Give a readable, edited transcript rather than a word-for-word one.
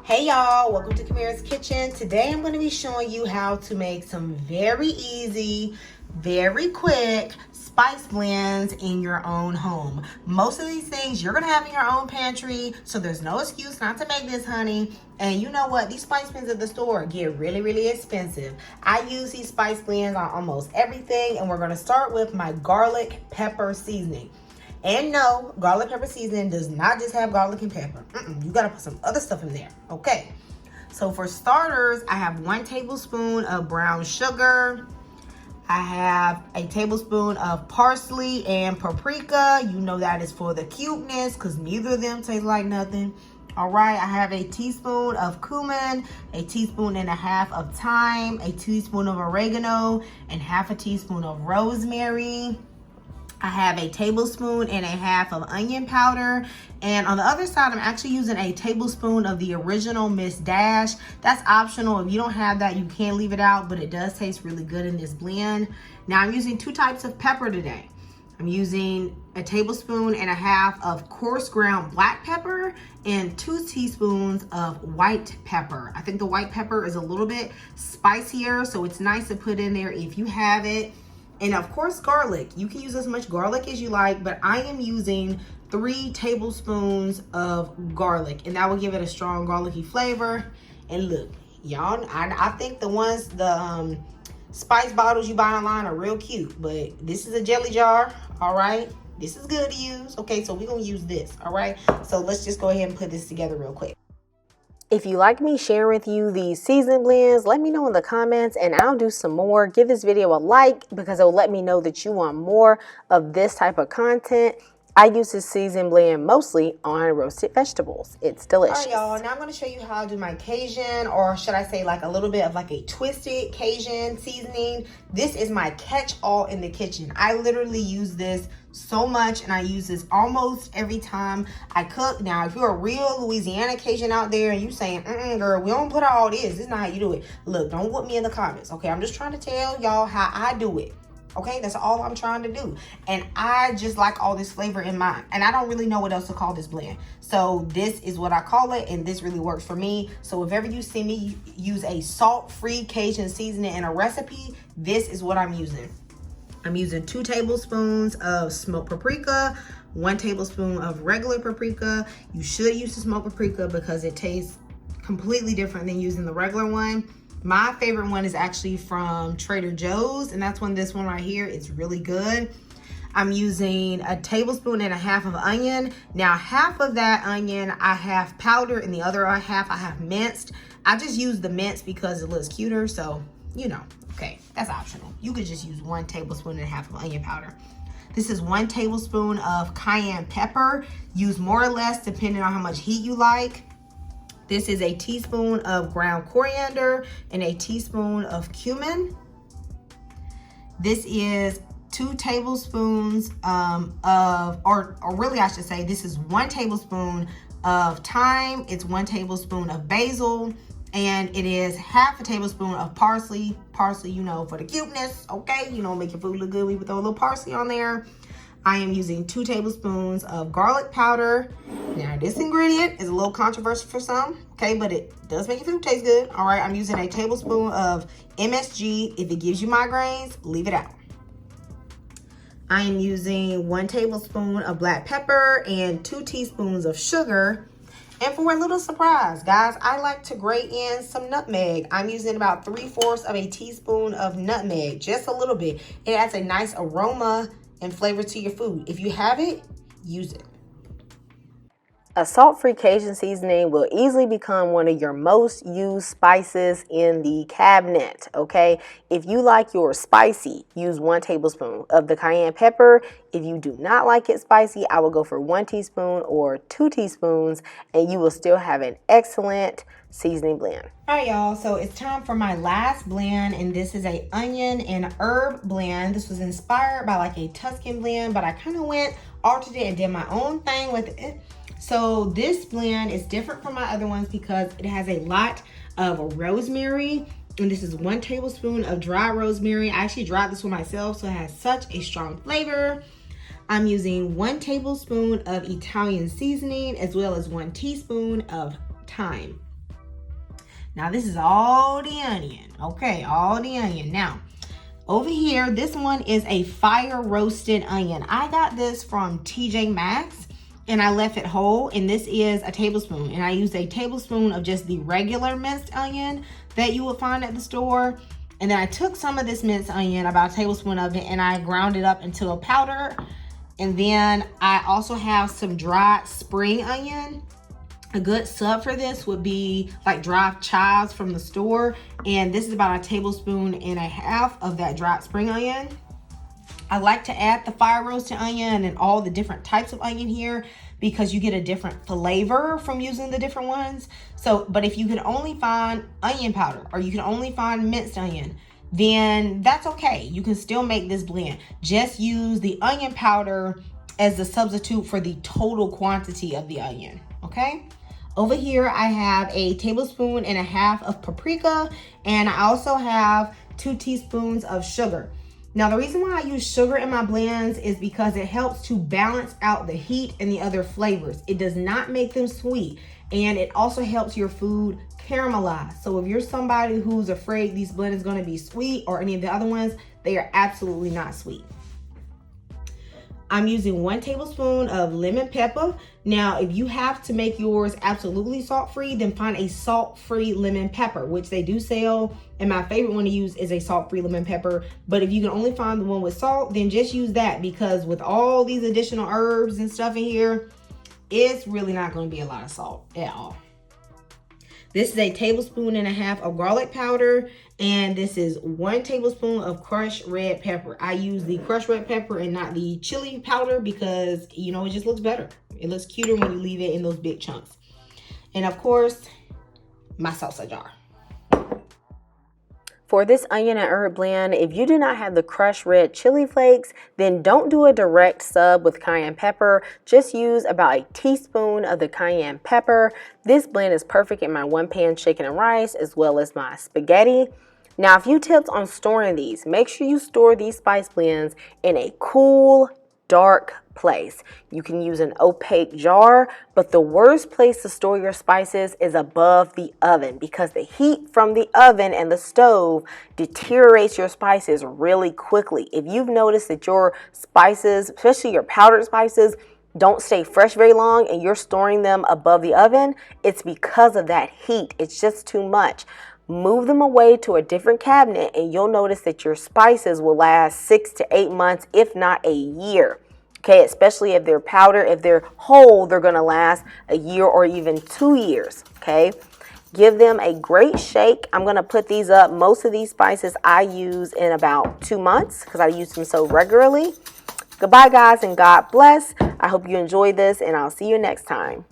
Hey y'all, welcome to Kamira's Kitchen. Today I'm going to be showing you how to make some very easy, very quick spice blends in your own home. Most of these things you're going to have in your own pantry, so there's no excuse not to make this, honey. And you know what? These spice blends at the store get really expensive. I use these spice blends on almost everything, and we're going to start with my garlic pepper seasoning. And no, garlic pepper seasoning does not just have garlic and pepper. You gotta put some other stuff in there, okay? So for starters, I have 1 tablespoon of brown sugar. I have a tablespoon of parsley and paprika. You know that is for the cuteness because neither of them taste like nothing. All right, I have a teaspoon of cumin, a teaspoon and a half of thyme, a teaspoon of oregano, and half a teaspoon of rosemary. I have a tablespoon and a half of onion powder. And on the other side, I'm actually using a tablespoon of the original Miss Dash. That's optional. If you don't have that, you can leave it out, but it does taste really good in this blend. Now I'm using 2 types of pepper today. I'm using a tablespoon and a half of coarse ground black pepper and 2 teaspoons of white pepper. I think the white pepper is a little bit spicier, so it's nice to put in there if you have it. And of course, garlic. You can use as much garlic as you like, but I am using 3 tablespoons of garlic, and that will give it a strong garlicky flavor. And look, y'all, I think the spice bottles you buy online are real cute, but this is a jelly jar, all right? This is good to use. Okay, so we're gonna use this, all right? So let's just go ahead and put this together real quick. If you like me sharing with you these season blends, let me know in the comments and I'll do some more. Give this video a like because it will let me know that you want more of this type of content. I use this season blend mostly on roasted vegetables. It's delicious. All right, y'all, now I'm going to show you how I do my Cajun, or should I say like a little bit of like a twisted Cajun seasoning. This is my catch-all in the kitchen. I literally use this so much, and I use this almost every time I cook. Now, if you're a real Louisiana Cajun out there and you saying, girl, we don't put all this. This is not how you do it. Look, don't whoop me in the comments, okay? I'm just trying to tell y'all how I do it. Okay, that's all I'm trying to do. And I just like all this flavor in mine. And I don't really know what else to call this blend. So this is what I call it, and this really works for me. So if ever you see me use a salt-free Cajun seasoning in a recipe, this is what I'm using. I'm using 2 tablespoons of smoked paprika, 1 tablespoon of regular paprika. You should use the smoked paprika because it tastes completely different than using the regular one. My favorite one is actually from Trader Joe's, and that's this one right here. It's really good. I'm using a tablespoon and a half of onion. Now, half of that onion I have powdered, and the other half I have minced. I just use the minced because it looks cuter, so, you know, okay, that's optional. You could just use 1 tablespoon and a half of onion powder. This is 1 tablespoon of cayenne pepper. Use more or less depending on how much heat you like. This is a teaspoon of ground coriander and a teaspoon of cumin. This is 2 tablespoons or really I should say, this is 1 tablespoon of thyme. It's 1 tablespoon of basil, and it is half a tablespoon of parsley. Parsley, you know, for the cuteness, okay? You know, make your food look good. We put a little parsley on there. I am using 2 tablespoons of garlic powder. Now, this ingredient is a little controversial for some, okay, but it does make your food taste good. All right, I'm using a tablespoon of MSG. If it gives you migraines, leave it out. I am using 1 tablespoon of black pepper and 2 teaspoons of sugar. And for a little surprise, guys, I like to grate in some nutmeg. I'm using about 3/4 of a teaspoon of nutmeg, just a little bit. It adds a nice aroma and flavor to your food. If you have it, use it. A salt-free Cajun seasoning will easily become one of your most used spices in the cabinet, okay? If you like yours spicy, use 1 tablespoon of the cayenne pepper. If you do not like it spicy, I will go for 1 teaspoon or 2 teaspoons, and you will still have an excellent seasoning blend. All right, y'all, so it's time for my last blend, and this is a onion and herb blend. This was inspired by like a Tuscan blend, but I kind of went altered it and did my own thing with it. So this blend is different from my other ones because it has a lot of rosemary, and this is 1 tablespoon of dry rosemary. I actually dried this one myself, so it has such a strong flavor. I'm using 1 tablespoon of Italian seasoning as well as 1 teaspoon of thyme. Now this is all the onion. Okay, all the onion. Now, over here, this one is a fire roasted onion. I got this from TJ Maxx and I left it whole, and this is a tablespoon, and I used a tablespoon of just the regular minced onion that you would find at the store. And then I took some of this minced onion, about a tablespoon of it, and I ground it up into a powder. And then I also have some dried spring onion. A good sub for this would be like dried chives from the store. And this is about a tablespoon and a half of that dried spring onion. I like to add the fire roasted onion and all the different types of onion here because you get a different flavor from using the different ones. So, but if you can only find onion powder or you can only find minced onion, then that's okay. You can still make this blend. Just use the onion powder as the substitute for the total quantity of the onion, okay? Over here, I have a tablespoon and a half of paprika, and I also have 2 teaspoons of sugar. Now, the reason why I use sugar in my blends is because it helps to balance out the heat and the other flavors. It does not make them sweet, and it also helps your food caramelize. So if you're somebody who's afraid these blends is going to be sweet or any of the other ones, they are absolutely not sweet. I'm using 1 tablespoon of lemon pepper. Now, if you have to make yours absolutely salt-free, then find a salt-free lemon pepper, which they do sell. And my favorite one to use is a salt-free lemon pepper. But if you can only find the one with salt, then just use that, because with all these additional herbs and stuff in here, it's really not going to be a lot of salt at all. This is a tablespoon and a half of garlic powder, and this is 1 tablespoon of crushed red pepper. I use the crushed red pepper and not the chili powder because, you know, it just looks better. It looks cuter when you leave it in those big chunks. And of course, my salsa jar. For this onion and herb blend, if you do not have the crushed red chili flakes, then don't do a direct sub with cayenne pepper. Just use about a teaspoon of the cayenne pepper. This blend is perfect in my 1-pan chicken and rice as well as my spaghetti. Now, a few tips on storing these. Make sure you store these spice blends in a cool, dark place. You can use an opaque jar, but the worst place to store your spices is above the oven, because the heat from the oven and the stove deteriorates your spices really quickly. If you've noticed that your spices, especially your powdered spices, don't stay fresh very long and you're storing them above the oven, it's because of that heat. It's just too much. Move them away to a different cabinet and you'll notice that your spices will last 6 to 8 months, if not a year. Okay, especially if they're powder. If they're whole, they're gonna last a year or even 2 years, okay? Give them a great shake. I'm gonna put these up. Most of these spices I use in about 2 months because I use them so regularly. Goodbye, guys, and God bless. I hope you enjoyed this, and I'll see you next time.